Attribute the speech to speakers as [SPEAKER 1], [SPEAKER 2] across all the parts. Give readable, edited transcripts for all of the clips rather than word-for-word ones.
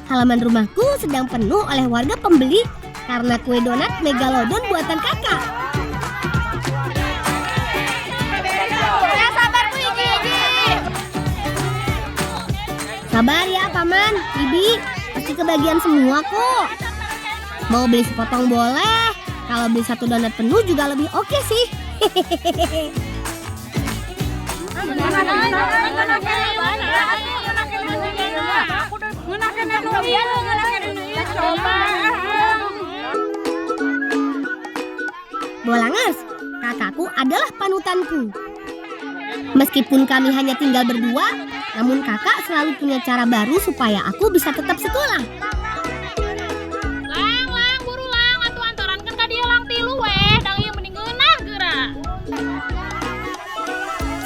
[SPEAKER 1] halaman rumahku sedang penuh oleh warga pembeli karena kue donat megalodon buatan kakak.
[SPEAKER 2] Ya sabar Bu Iji.
[SPEAKER 1] Sabar ya Paman, Bibi, pasti kebagian semua kok. Mau beli sepotong boleh, kalau beli satu donat penuh juga lebih oke sih. Bolangers, kakakku adalah panutanku. Meskipun kami hanya tinggal berdua, namun kakak selalu punya cara baru supaya aku bisa tetap sekolah.
[SPEAKER 2] Lang, buru lang, atuh antoran kan ka dieu lang tilu weh, dang ieu mending ngeunah geura.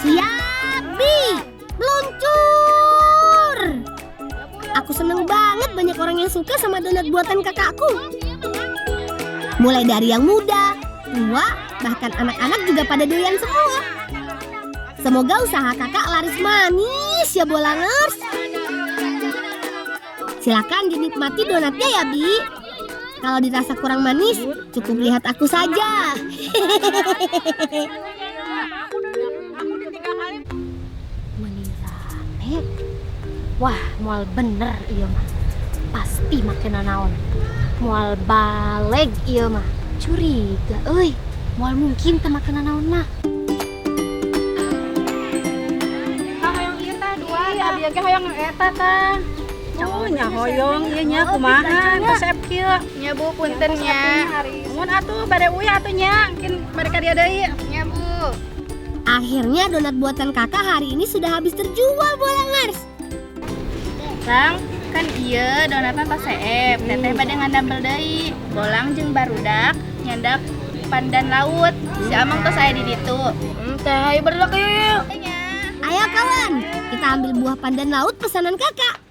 [SPEAKER 1] Siap, Bi! Meluncur! Aku seneng banget banyak orang yang suka sama donat buatan kakakku. Mulai dari yang muda, tua, bahkan anak-anak juga pada doyan semua. Semoga usaha kakak laris manis ya Bolangers. Silakan dinikmati donatnya ya Bi. Kalau dirasa kurang manis, cukup lihat aku saja.
[SPEAKER 3] Menirame. Wah, moal bener ieu mah. Pasti make nanaon. Moal baleg ieu mah. Curiga euy. Moal mungkin teh make nanaon mah.
[SPEAKER 2] Hoyong ieu teh dua, abi ge hoyong eta teh.
[SPEAKER 4] Oh, nya hoyong ieu nya kumaha resep kieu.
[SPEAKER 2] Nya Bu, punten nya.
[SPEAKER 4] Mun atuh bade uyah atuh nya, mungkin bade ka dieu deui.
[SPEAKER 2] Nya Bu.
[SPEAKER 1] Akhirnya donat buatan kakak hari ini sudah habis terjual Bolangers.
[SPEAKER 2] Lang, kan ieu donatan tos seep, teteh bade ngandambel deui. Bolang jeung barudak nyandak pandan laut. Si Amang tos aya di ditu. Teh hayu barudak ieu.
[SPEAKER 1] Ayo kawan, kita ambil buah pandan laut pesanan kakak.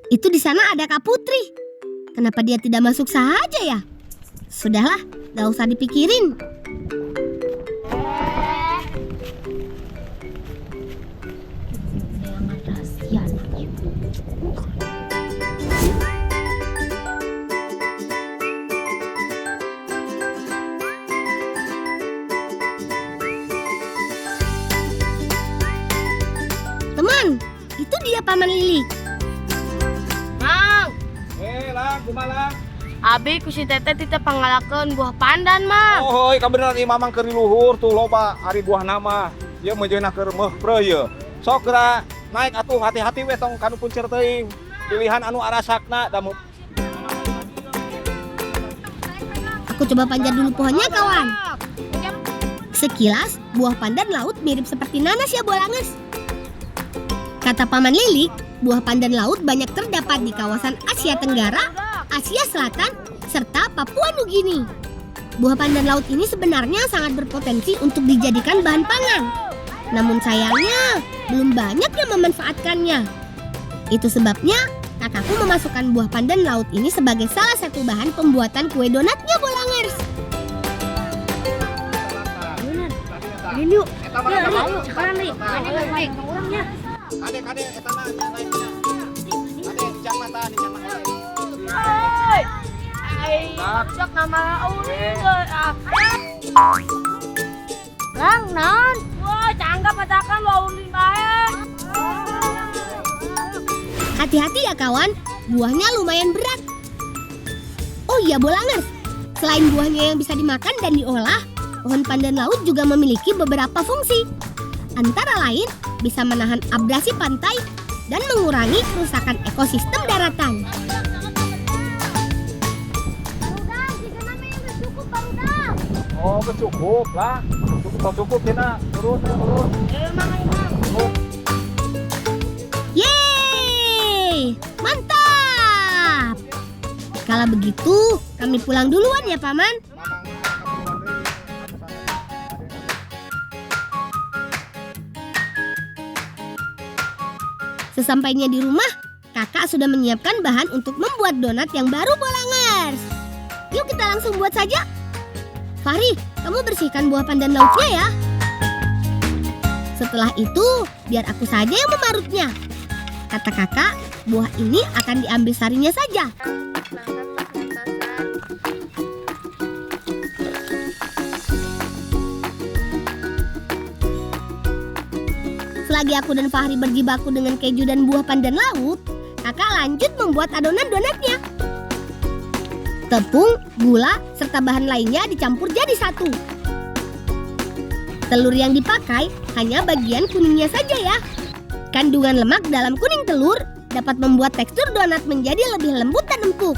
[SPEAKER 1] Itu di sana ada Kak Putri. Kenapa dia tidak masuk saja ya? Sudahlah, gak usah dipikirin. Teman, itu dia Paman Lilik.
[SPEAKER 5] Lang, kumaha?
[SPEAKER 2] Abi ku si teteh titeh panggalakeun buah pandan mah.
[SPEAKER 5] Oh, ka beneran ieu mamang keur di luhur tuh loba ari buah nama. Ieu mejeuna keur meupreu ieu. Sok geura naik atuh hati-hati we tong kanu puncer teuing. Pilihan anu arasakna da
[SPEAKER 1] Aku coba panjat dulu pohonnya kawan. Sekilas, buah pandan laut mirip seperti nanas ya Bolangers. Kata Paman Lilik, buah pandan laut banyak terdapat di kawasan Asia Tenggara, Asia Selatan, serta Papua Nugini. Buah pandan laut ini sebenarnya sangat berpotensi untuk dijadikan bahan pangan. Namun sayangnya, belum banyak yang memanfaatkannya. Itu sebabnya, kakakku memasukkan buah pandan laut ini sebagai salah satu bahan pembuatan kue donatnya Bolangers.
[SPEAKER 3] Ini yuk.
[SPEAKER 5] eta mah
[SPEAKER 3] Ayo, sekarang nih. Baik, orangnya.
[SPEAKER 5] Kade eta mah naiknya. Kade dicak mata.
[SPEAKER 2] Sok nama uring.
[SPEAKER 3] Lang, naon?
[SPEAKER 2] Wah, canggap padakan wa uring bae.
[SPEAKER 1] Hati-hati ya kawan, buahnya lumayan berat. Oh iya Bolangers, selain buahnya yang bisa dimakan dan diolah, pohon pandan laut juga memiliki beberapa fungsi. Antara lain, bisa menahan abrasi pantai dan mengurangi kerusakan ekosistem daratan.
[SPEAKER 5] Oh, cukup lah. Cukup tina. Turun.
[SPEAKER 1] Yeay, mantap! Kalau begitu, kami pulang duluan ya Paman. Sesampainya di rumah, kakak sudah menyiapkan bahan untuk membuat donat yang baru Bolangers. Yuk kita langsung buat saja. Fahri, kamu bersihkan buah pandan lautnya ya. Setelah itu, biar aku saja yang memarutnya. Kata kakak, buah ini akan diambil sarinya saja. Selagi aku dan Fahri berjibaku dengan keju dan buah pandan laut, kakak lanjut membuat adonan donatnya. Tepung, gula, serta bahan lainnya dicampur jadi satu. Telur yang dipakai hanya bagian kuningnya saja ya. Kandungan lemak dalam kuning telur dapat membuat tekstur donat menjadi lebih lembut dan empuk.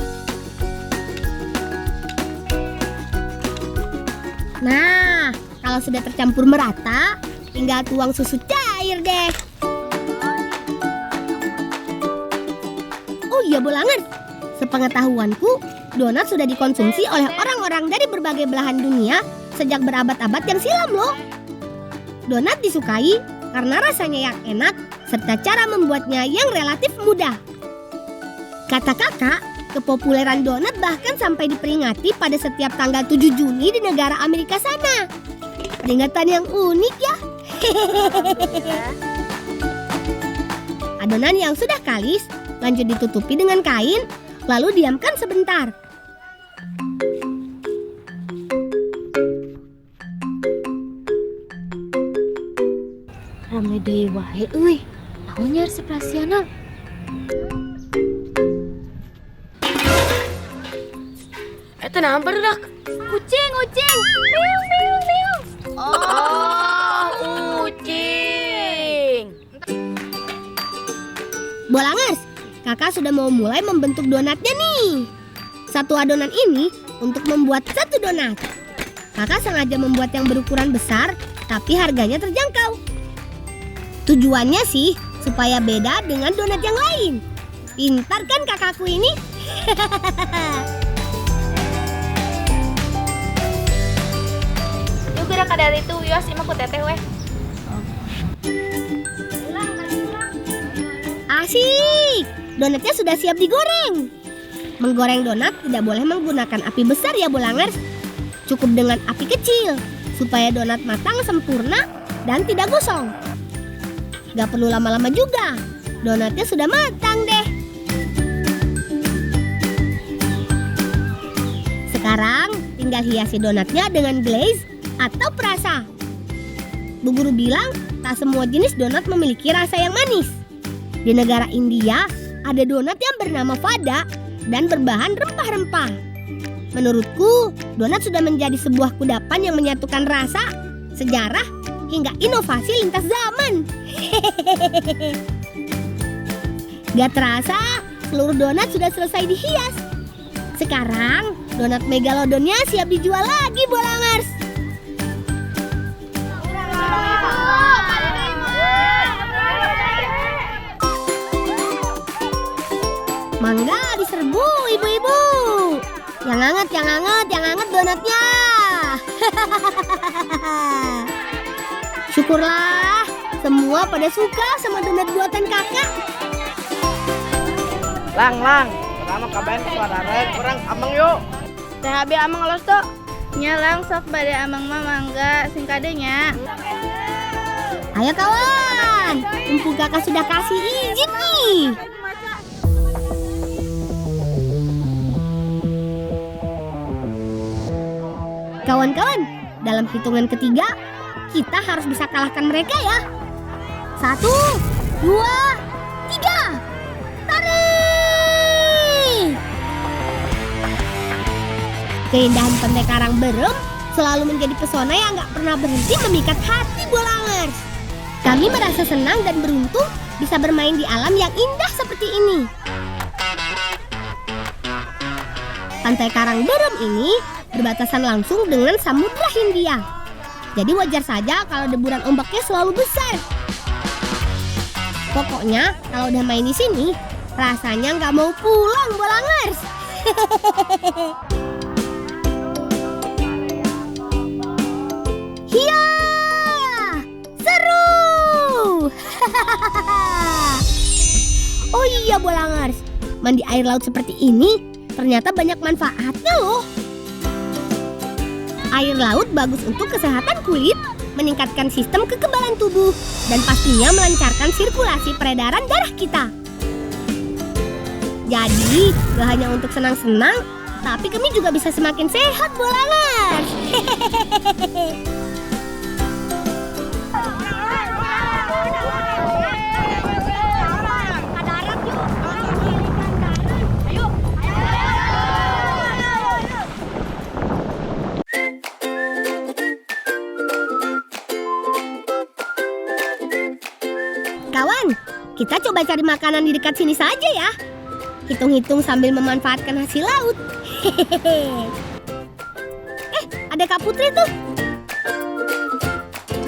[SPEAKER 1] Nah, kalau sudah tercampur merata, tinggal tuang susu cair deh. Oh iya Bolangers, sepengetahuanku, donat sudah dikonsumsi oleh orang-orang dari berbagai belahan dunia sejak berabad-abad yang silam loh. Donat disukai karena rasanya yang enak serta cara membuatnya yang relatif mudah. Kata kakak, kepopuleran donat bahkan sampai diperingati pada setiap tanggal 7 Juni di negara Amerika sana. Peringatan yang unik ya. Adonan yang sudah kalis lanjut ditutupi dengan kain, lalu diamkan sebentar.
[SPEAKER 3] Rame deui wae euy. Naon nya resep rahasiana?
[SPEAKER 4] Eta naon barudak?
[SPEAKER 3] Kucing. Meong meong.
[SPEAKER 4] Oh, kucing.
[SPEAKER 1] Bolangers, kakak sudah mau mulai membentuk donatnya nih. Satu adonan ini untuk membuat satu donat. Kakak sengaja membuat yang berukuran besar, tapi harganya terjangkau. Tujuannya sih supaya beda dengan donat yang lain. Pintar kan kakakku ini?
[SPEAKER 2] Yuk gerak kadar itu, yos ima ku teteh weh.
[SPEAKER 1] Asik! Donatnya sudah siap digoreng. Menggoreng donat tidak boleh menggunakan api besar ya Bolangers. Cukup dengan api kecil supaya donat matang sempurna dan tidak gosong. Gak perlu lama-lama juga, donatnya sudah matang deh. Sekarang tinggal hiasi donatnya dengan glaze atau perasa. Bu guru bilang tak semua jenis donat memiliki rasa yang manis. Di negara India ada donat yang bernama fada dan berbahan rempah-rempah. Menurutku, donat sudah menjadi sebuah kudapan yang menyatukan rasa, sejarah, hingga inovasi lintas zaman. Gak terasa, seluruh donat sudah selesai dihias. Sekarang, donat megalodonnya siap dijual lagi, Bolangers. Mangga diserbu, ibu-ibu. Yang hangat donatnya. Syukurlah, semua pada suka sama donat buatan kakak.
[SPEAKER 4] Lang, pertama kabain suara rek, orang amang yuk.
[SPEAKER 2] Teh abi amang los tuh. Nyalang sok bade amang mah mangga singkadenya.
[SPEAKER 1] Ayo kawan, mumpung kakak sudah kasih izin nih. Kawan-kawan, dalam hitungan ketiga, kita harus bisa kalahkan mereka ya. 1, 2, 3. Tarik! Keindahan Pantai Karangberem selalu menjadi pesona yang gak pernah berhenti memikat hati Bolangers. Kami merasa senang dan beruntung bisa bermain di alam yang indah seperti ini. Pantai Karangberem ini berbatasan langsung dengan Samudra Hindia. Jadi wajar saja kalau deburan ombaknya selalu besar. Pokoknya kalau udah main di sini, rasanya nggak mau pulang Bolangers. Hiya, seru. Oh iya Bolangers, mandi air laut seperti ini ternyata banyak manfaatnya loh. Air laut bagus untuk kesehatan kulit, meningkatkan sistem kekebalan tubuh, dan pastinya melancarkan sirkulasi peredaran darah kita. Jadi, gak hanya untuk senang-senang, tapi kami juga bisa semakin sehat, Bolangers. Kawan, kita coba cari makanan di dekat sini saja ya. Hitung-hitung sambil memanfaatkan hasil laut. Ada Kak Putri tuh.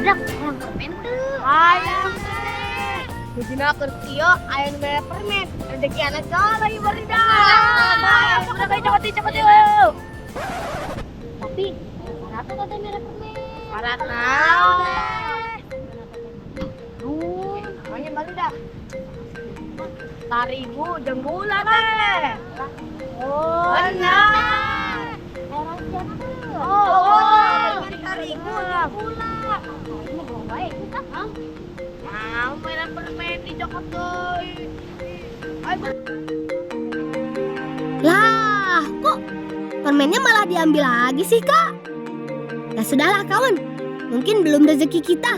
[SPEAKER 3] Dak, orang permen tuh.
[SPEAKER 1] Ayam. Bujina kertio, ayam merah permen. Rezeki anak cara ibarat dah.
[SPEAKER 2] Cepet yuk.
[SPEAKER 3] Tapi, kenapa kata merah permen?
[SPEAKER 1] Parat naon. Namanya baru dah. Tarigu jenggulan teh. Oh, benar.
[SPEAKER 3] Merah siapa?
[SPEAKER 1] Oh, tarigu jenggulan.
[SPEAKER 3] Ini gua baik kita, Kang.
[SPEAKER 1] Mau merah permen di Jokot doi. Lah, kok permennya malah diambil lagi sih, Kak? Ya sudahlah, kawan. Mungkin belum rezeki kita.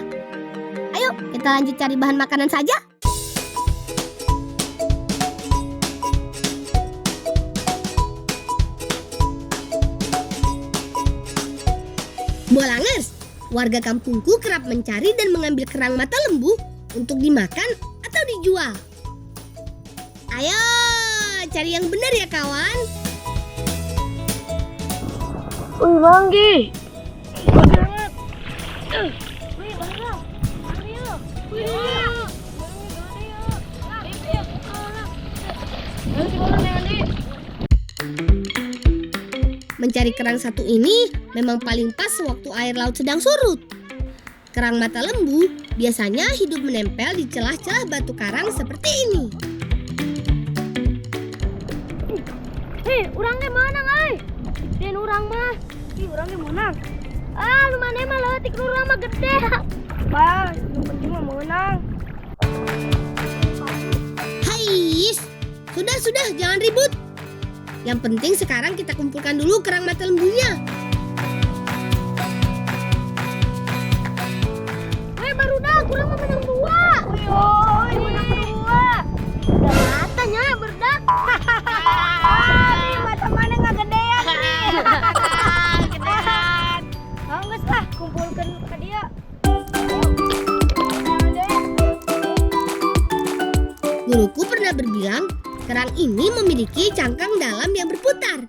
[SPEAKER 1] Ayo, kita lanjut cari bahan makanan saja. Bolangers, warga kampungku kerap mencari dan mengambil kerang mata lembu untuk dimakan atau dijual. Ayo, cari yang benar ya kawan.
[SPEAKER 2] Wih, Manggi.
[SPEAKER 1] Mencari kerang satu ini memang paling pas sewaktu air laut sedang surut. Kerang mata lembu biasanya hidup menempel di celah-celah batu karang seperti ini.
[SPEAKER 3] Urangnya mana, ay? Dan urang mah.
[SPEAKER 2] Urangnya menang.
[SPEAKER 3] Lu mana mah leutik lu urang mah gede.
[SPEAKER 2] Bah, yang penting mah menang.
[SPEAKER 1] Hais, sudah, jangan ribut. Yang penting sekarang kita kumpulkan dulu kerang mata lembunya.
[SPEAKER 3] Baru dah, kurang mah menang 2.
[SPEAKER 2] Wih, menang 2.
[SPEAKER 3] Udah matanya berdak.
[SPEAKER 2] Mata mana nggak gedean nih? Gedean. Geus lah, kumpulkan ke dia.
[SPEAKER 1] Guruku pernah berbilang, kerang ini memiliki cangkang dalam yang berputar.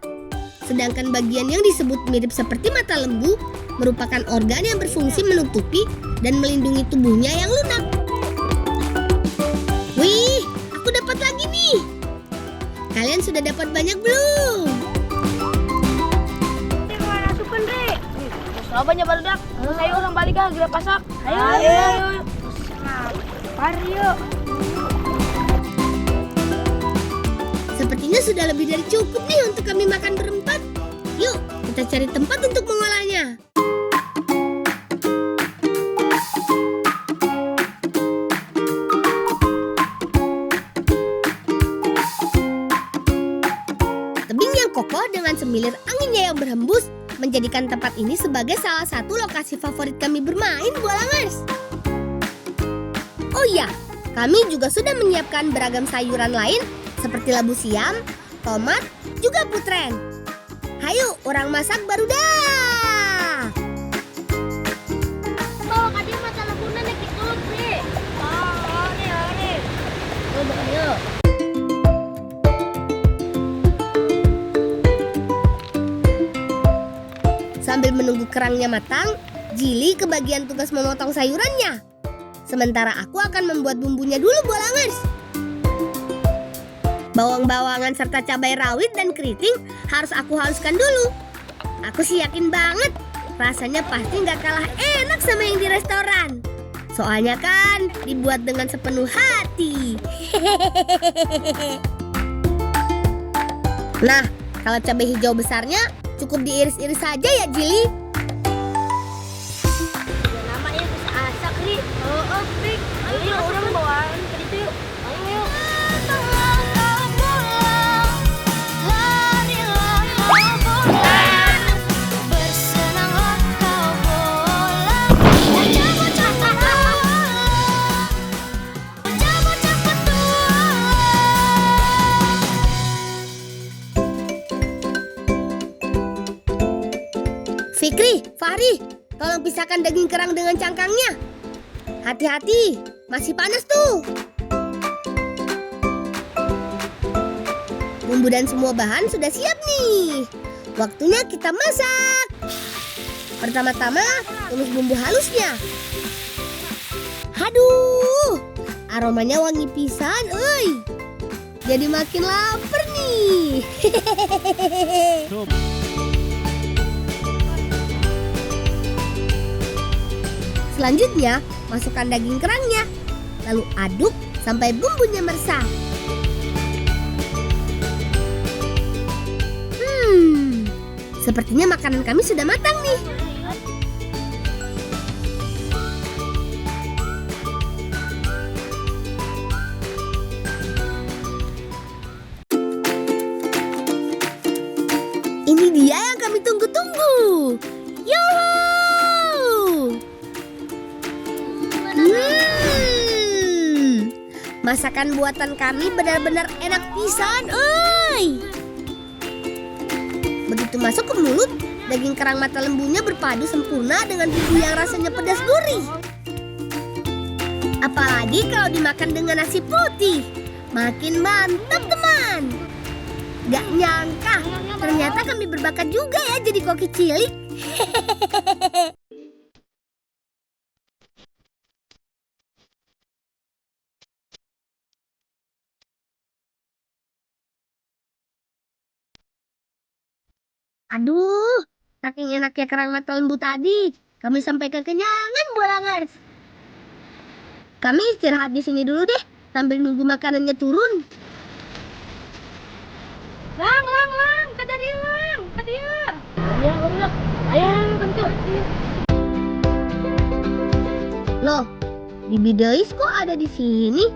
[SPEAKER 1] Sedangkan bagian yang disebut mirip seperti mata lembu merupakan organ yang berfungsi menutupi dan melindungi tubuhnya yang lunak. Wih, aku dapat lagi nih. Kalian sudah dapat banyak belum?
[SPEAKER 2] Mana asupan, Re? Banyak barudak. Ayo orang balik ah, gila pasak. Ayo. Mari yuk.
[SPEAKER 1] Sepertinya sudah lebih dari cukup nih untuk kami makan berempat. Yuk, kita cari tempat untuk mengolahnya. Tebing yang kokoh dengan semilir anginnya yang berhembus menjadikan tempat ini sebagai salah satu lokasi favorit kami bermain, Bolangers. Oh iya, kami juga sudah menyiapkan beragam sayuran lain seperti labu siam, tomat, juga putreng. Hayu, orang masak baru dah.
[SPEAKER 3] Bawa ka dia mata lembunan nek ditulut, Bre.
[SPEAKER 2] Nih.
[SPEAKER 3] Yuk.
[SPEAKER 1] Sambil menunggu kerangnya matang, Jili kebagian tugas memotong sayurannya. Sementara aku akan membuat bumbunya dulu, Bolangers. Bawang-bawangan serta cabai rawit dan keriting harus aku haluskan dulu. Aku sih yakin banget, rasanya pasti nggak kalah enak sama yang di restoran. Soalnya kan dibuat dengan sepenuh hati. Nah, kalau cabai hijau besarnya cukup diiris-iris saja ya, Jili.
[SPEAKER 3] Namanya bisa asak, Ri.
[SPEAKER 2] Ayo, orang bawaan ke situ yuk.
[SPEAKER 3] Ayo.
[SPEAKER 1] pisahkan daging kerang dengan cangkangnya. Hati-hati, masih panas tuh. Bumbu dan semua bahan sudah siap nih. Waktunya kita masak. Pertama-tama, tumis bumbu halusnya. Haduh, aromanya wangi pisan, euy. Jadi makin lapar nih. Selanjutnya, masukkan daging kerangnya. Lalu aduk sampai bumbunya meresap. Sepertinya makanan kami sudah matang nih. Ini dia yang kami tunggu-tunggu. Yuhu! Masakan buatan kami benar-benar enak pisan, euy. Begitu masuk ke mulut, daging kerang mata lembunya berpadu sempurna dengan bumbu yang rasanya pedas gurih. Apalagi kalau dimakan dengan nasi putih, makin mantap teman. Gak nyangka, ternyata kami berbakat juga ya jadi koki cilik. Aduh, saking enaknya kerang mata lembu tadi, kami sampai kekenyangan Bolangers. Kami istirahat di sini dulu deh, sambil nunggu makanannya turun.
[SPEAKER 3] Lang, kada dia lang, kada dia. Ayah, bentuk.
[SPEAKER 1] Loh, Bibi Deis kok ada di sini?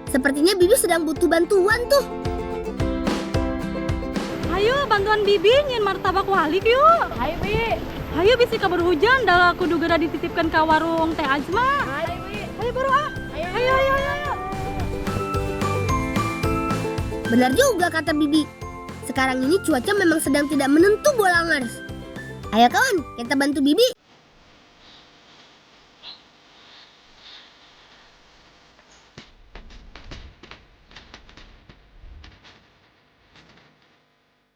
[SPEAKER 1] Sepertinya Bibi sedang butuh bantuan tuh.
[SPEAKER 4] Ayo bantuan bibi nyin martabak walik yuk.
[SPEAKER 3] Ayo, Bi.
[SPEAKER 4] Ayo bisi kabar hujan dah kudu gera dititipkan ke warung Teh Azma.
[SPEAKER 3] Ayo, Bi.
[SPEAKER 4] Ayo baru ah. Ayo.
[SPEAKER 1] Benar juga kata Bibi. Sekarang ini cuaca memang sedang tidak menentu Bolangers. Ayo kawan, kita bantu Bibi.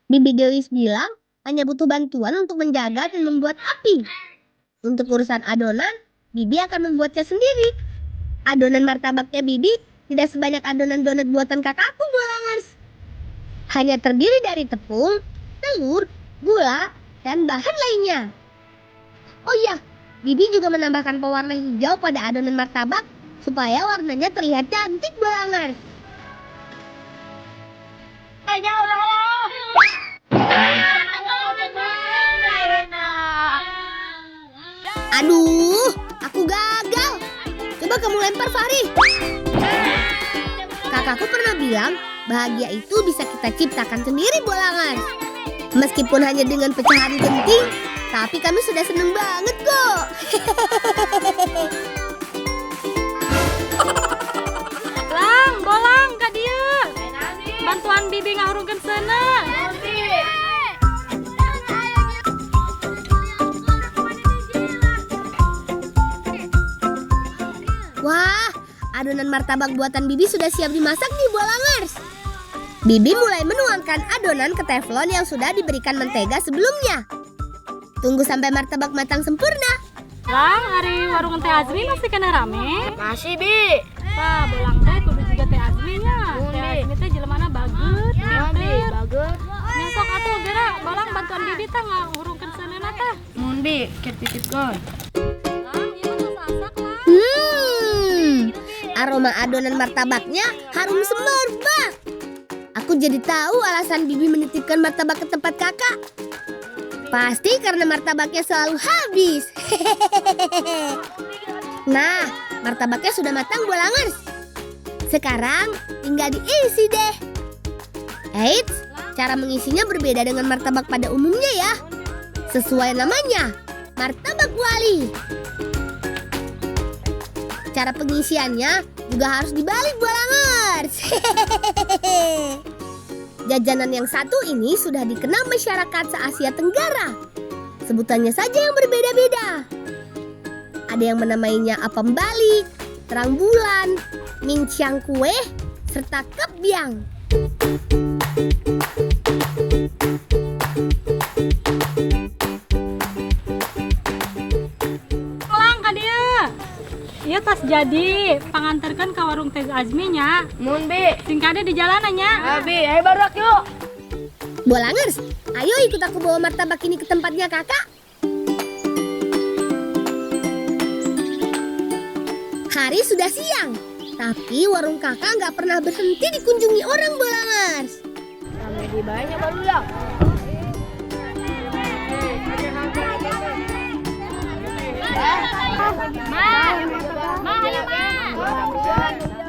[SPEAKER 1] Bibi Delis bilang hanya butuh bantuan untuk menjaga dan membuat api. Untuk urusan adonan, Bibi akan membuatnya sendiri. Adonan martabaknya Bibi tidak sebanyak adonan donat buatan kakakku Bolangers. Hanya terdiri dari tepung, telur, gula, dan bahan lainnya. Oh iya, Bibi juga menambahkan pewarna hijau pada adonan martabak supaya warnanya terlihat cantik Bolangers. Aduh, aku gagal. Coba kamu lempar, Fahri. Kakakku pernah bilang, bahagia itu bisa kita ciptakan sendiri Bolangers. Meskipun hanya dengan pecahan genting, tapi kami sudah seneng banget kok.
[SPEAKER 4] Lang, bolang ka dia. Bantuan bibi ngahurungkeun sana.
[SPEAKER 1] Wah, adonan martabak buatan Bibi sudah siap dimasak nih Bolangers. Bibi mulai menuangkan adonan ke teflon yang sudah diberikan mentega sebelumnya. Tunggu sampai martabak matang sempurna.
[SPEAKER 4] Lang, hari warung Teh Azmi masih kena rame.
[SPEAKER 3] Masih, Bi.
[SPEAKER 4] Tah, bolang teh kudu juga Teh Azmi nya. Teh Azmi teh jelemana bageut, pinter.
[SPEAKER 3] Bagus.
[SPEAKER 4] Nya sok atuh geura bolang bantuan bibi tah ngahurungkeun seuneu teh.
[SPEAKER 3] Mun, Bi, keur titipkeun.
[SPEAKER 4] Lang, ieu mah masak lah.
[SPEAKER 1] Aroma adonan martabaknya harum semerbak. Aku jadi tahu alasan Bibi menitipkan martabak ke tempat kakak. Pasti karena martabaknya selalu habis. Nah, martabaknya sudah matang Bolangers. Sekarang tinggal diisi deh. Eits, cara mengisinya berbeda dengan martabak pada umumnya ya. Sesuai namanya, martabak wali. Cara pengisiannya juga harus dibalik Bolangers. Jajanan yang satu ini sudah dikenal masyarakat se-Asia Tenggara. Sebutannya saja yang berbeda-beda. Ada yang menamainya apem balik, terang bulan, minciang kue, serta kebyang.
[SPEAKER 4] Lang ka dia. Iya tas jadi pangantarkan ke warung Teh Azmi nya.
[SPEAKER 2] Mun Bi.
[SPEAKER 4] Singkade di jalanannya.
[SPEAKER 2] Abi, ayo barudak yuk.
[SPEAKER 1] Bolangers, ayo ikut aku bawa martabak ini ke tempatnya kakak. Hari sudah siang, tapi warung kakak nggak pernah berhenti dikunjungi orang Bolangers.
[SPEAKER 2] Ramai di banyak barudak.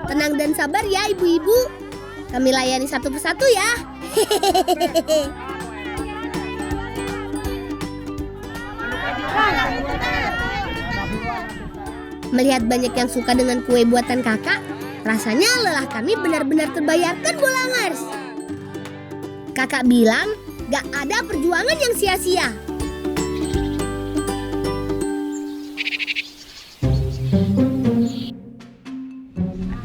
[SPEAKER 1] Tenang dan sabar ya ibu-ibu. Kami layani satu persatu ya. Melihat banyak yang suka dengan kue buatan kakak, rasanya lelah kami benar-benar terbayarkan Bolangers. Kakak bilang gak ada perjuangan yang sia-sia.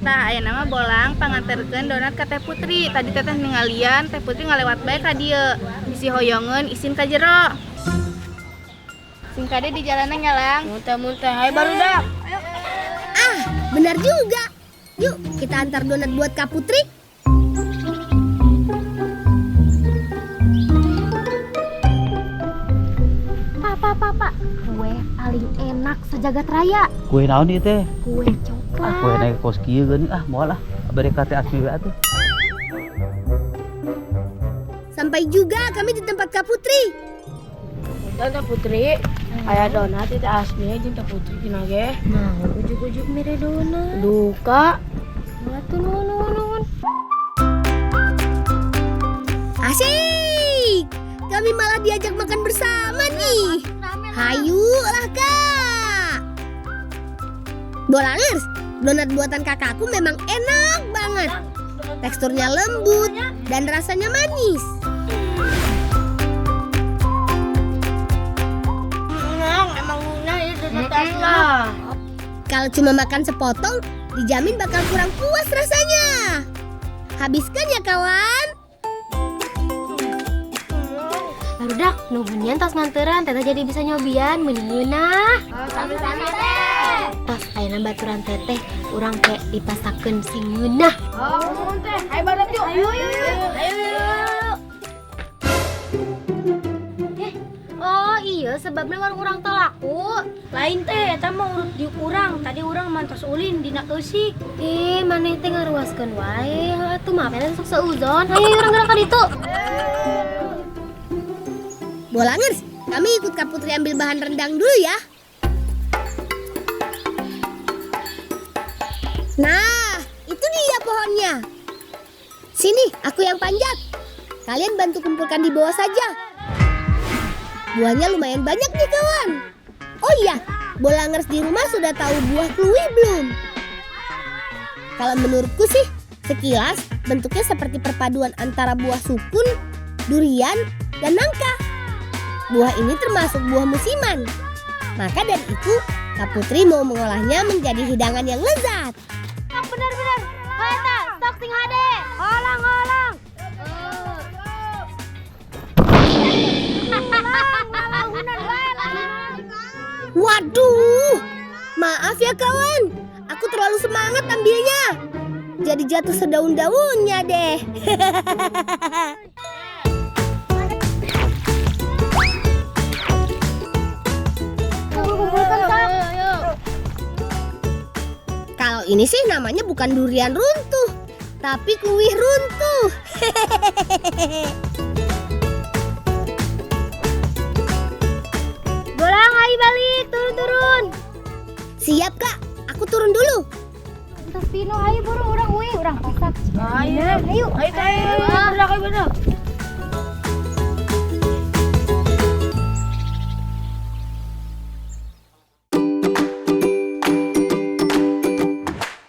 [SPEAKER 2] Tah, aya nama Bolang panganterkeun donat ka Teh Putri. Tadi teteh ningalian Teh Putri ngalewat bae ka dieu. Bisi hoyongeun isin ka jero. Singkade di jalanan Lang. Muntah-muntah, hai barudak.
[SPEAKER 1] Ah, benar juga. Yuk, kita antar donat buat Kak Putri.
[SPEAKER 3] Pak, kue paling enak sejagat raya.
[SPEAKER 6] Kue naon ieu teh?
[SPEAKER 3] Kue coklat.
[SPEAKER 6] Kue naik kos kieu geuning moal bade ka Teh Asmi we atuh.
[SPEAKER 1] Sampai juga kami di tempat Kak Putri.
[SPEAKER 2] Teh Putri, aya donat Teh Asmi jeung Teh Putri cenah ge.
[SPEAKER 3] Mau ujuk-ujuk mere donat.
[SPEAKER 2] Duka.
[SPEAKER 3] Atuh nuhun.
[SPEAKER 1] Asik! Kami malah diajak makan bersama nih. Hayu lah Kak. Bolangers, donat buatan kakakku memang enak banget. Teksturnya lembut dan rasanya manis.
[SPEAKER 2] Emang ngunyah ya donat asla.
[SPEAKER 1] Kalau cuma makan sepotong, dijamin bakal kurang puas rasanya. Habiskan ya kawan.
[SPEAKER 3] Barudak, nuhunnya tas nganteran, teteh jadi bisa nyobian, meunah.
[SPEAKER 2] Sami-sami teh.
[SPEAKER 3] Tas ayeuna baturan teteh, urang teh dipasakeun sing ngeunah.
[SPEAKER 2] Oh, nuhun teh. Ayo barudak yuk. Ayo.
[SPEAKER 3] Oh iya, sebabnya warung urang teh laku.
[SPEAKER 4] Lain teh eta mah urut di urang. Tadi urang mantos ulin dina eusik.
[SPEAKER 3] Maneh teh ngaruaskeun wae. Atuh mah pengen sok seuzon. Hayu urang gerak ka ditu.
[SPEAKER 1] Bolangers, kami ikut Kak Putri ambil bahan rendang dulu ya. Nah, itu dia pohonnya. Sini, aku yang panjat. Kalian bantu kumpulkan di bawah saja. Buahnya lumayan banyak nih kawan. Oh iya, Bolangers di rumah sudah tahu buah kluwi belum? Kalau menurutku sih, sekilas bentuknya seperti perpaduan antara buah sukun, durian, dan nangka. Buah ini termasuk buah musiman. Maka dari itu, Kak Putri mau mengolahnya menjadi hidangan yang lezat.
[SPEAKER 3] Bener. Eta, stok sing hade. Olang.
[SPEAKER 1] Waduh, maaf ya kawan. Aku terlalu semangat ambilnya. Jadi jatuh sedaun-daunnya deh. Kalau ini sih namanya bukan durian runtuh, tapi kuih runtuh.
[SPEAKER 3] Bolang, ayo balik, turun.
[SPEAKER 1] Siap kak, aku turun dulu.
[SPEAKER 3] Terus Pino, ayo buru urang pasak.
[SPEAKER 2] Ayo. Barudak.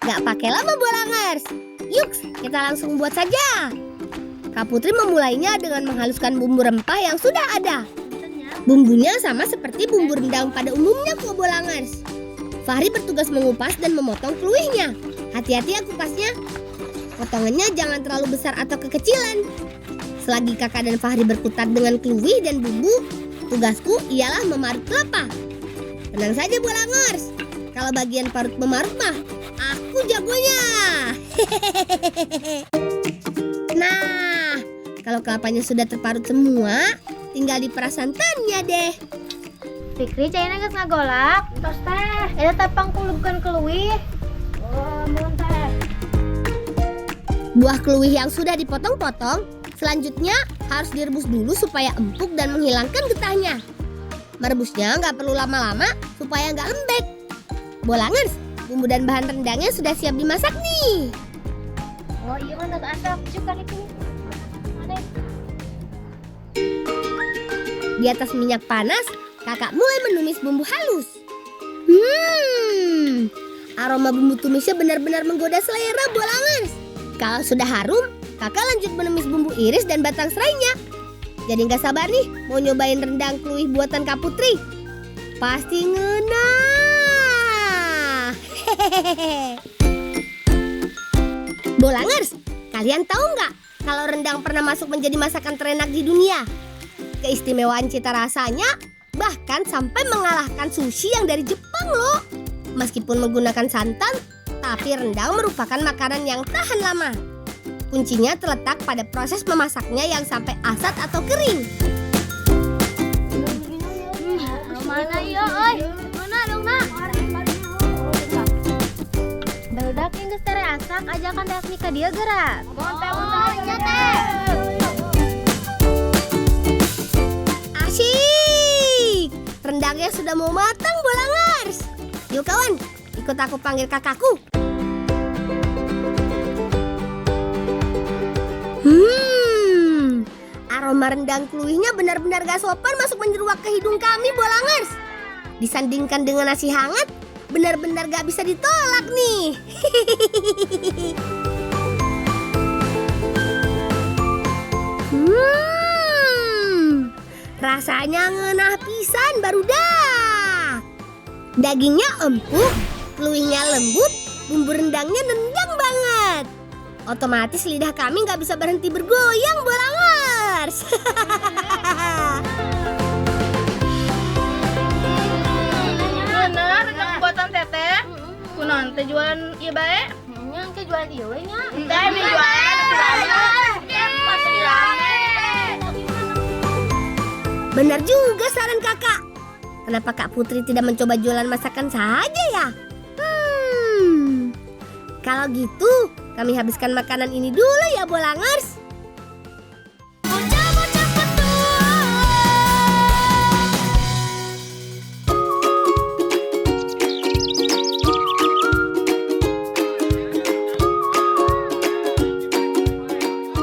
[SPEAKER 1] Gak pakai lama Bolangers. Yuk, kita langsung buat saja. Kak Putri memulainya dengan menghaluskan bumbu rempah yang sudah ada. Bumbunya sama seperti bumbu rendang pada umumnya kok Bolangers. Fahri bertugas mengupas dan memotong kluihnya. Hati-hati ya kupasnya. Potongannya jangan terlalu besar atau kekecilan. Selagi kakak dan Fahri berkutat dengan kluih dan bumbu, tugasku ialah memarut kelapa. Tenang saja Bolangers, kalau bagian parut memarut mah, aku jagonya. Nah, kalau kelapanya sudah terparut semua, tinggal diperas santannya deh.
[SPEAKER 3] Fikri caina geus ngagolak. Tos teh. Eta tapang kulubkeun keluih. Oh, mun teh.
[SPEAKER 1] Buah kluih yang sudah dipotong-potong, selanjutnya harus direbus dulu supaya empuk dan menghilangkan getahnya. Merebusnya nggak perlu lama-lama supaya nggak lembek. Bolangers, bumbu dan bahan rendangnya sudah siap dimasak nih.
[SPEAKER 3] Oh iya kan tata asap juga itu. Ada.
[SPEAKER 1] Di atas minyak panas, kakak mulai menumis bumbu halus. Aroma bumbu tumisnya benar-benar menggoda selera Bolangers. Kalau sudah harum, kakak lanjut menumis bumbu iris dan batang serainya. Jadi nggak sabar nih mau nyobain rendang kluih buatan Kak Putri. Pasti ngena. Bolangers, kalian tahu nggak kalau rendang pernah masuk menjadi masakan terenak di dunia? Keistimewaan cita rasanya bahkan sampai mengalahkan sushi yang dari Jepang loh. Meskipun menggunakan santan, tapi rendang merupakan makanan yang tahan lama. Kuncinya terletak pada proses memasaknya yang sampai asat atau kering.
[SPEAKER 3] Mana ieu euy? Mana dong nak? Barudak yang geus tere asak ajakan teh Asmi ka dieu geura. Nya teh.
[SPEAKER 1] Asyik! Rendangnya sudah mau matang Bolangers. Yuk kawan, ikut aku panggil kakakku. Aroma rendang kluihnya benar-benar gak sopan masuk menjeruak ke hidung kami Bolangers. Disandingkan dengan nasi hangat, benar-benar gak bisa ditolak nih. Rasanya ngenah pisan barudak. Dagingnya empuk, kluihnya lembut, bumbu rendangnya nendang banget. Otomatis lidah kami nggak bisa berhenti bergoyang Bolangers.
[SPEAKER 2] Bener, rendang buatan teteh. Kunaon teh jualan ieu bae?
[SPEAKER 3] Nya engke jual ieu we nya.
[SPEAKER 2] Teh jualan pasti rame.
[SPEAKER 1] Benar juga saran kakak. Kenapa Kak Putri tidak mencoba jualan masakan saja ya? Kalau gitu, kami habiskan makanan ini dulu ya Bolangers.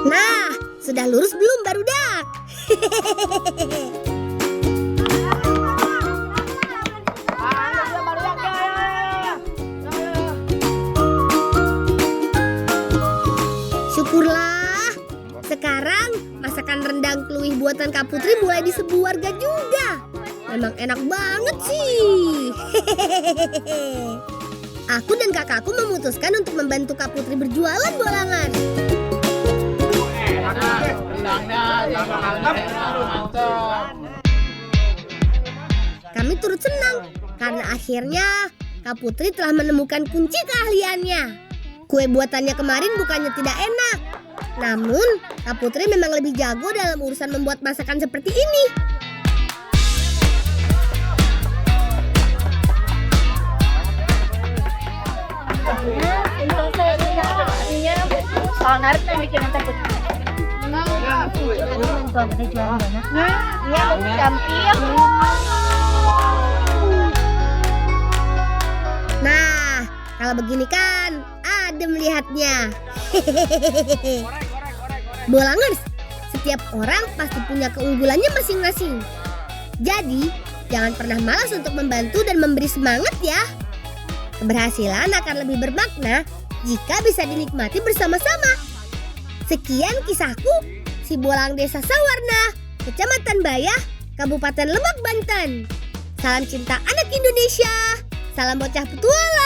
[SPEAKER 1] Nah, sudah lurus belum barudak? Syukurlah, sekarang masakan rendang kluih buatan Kak Putri mulai diserbu warga juga. Memang enak banget sih. Aku dan kakakku memutuskan untuk membantu Kak Putri berjualan Bolangers. Kami turut senang karena akhirnya Kak Putri telah menemukan kunci keahliannya. Kue buatannya kemarin bukannya tidak enak, namun Kak Putri memang lebih jago dalam urusan membuat masakan seperti ini.
[SPEAKER 2] Soal narik yang bikin teh Putri.
[SPEAKER 1] Nah, kalau begini kan adem lihatnya. Bolangers, setiap orang pasti punya keunggulannya masing-masing. Jadi, jangan pernah malas untuk membantu dan memberi semangat ya. Keberhasilan akan lebih bermakna jika bisa dinikmati bersama-sama. Sekian kisahku, si Bolang Desa Sawarna, Kecamatan Bayah, Kabupaten Lebak, Banten. Salam cinta anak Indonesia. Salam bocah petualang.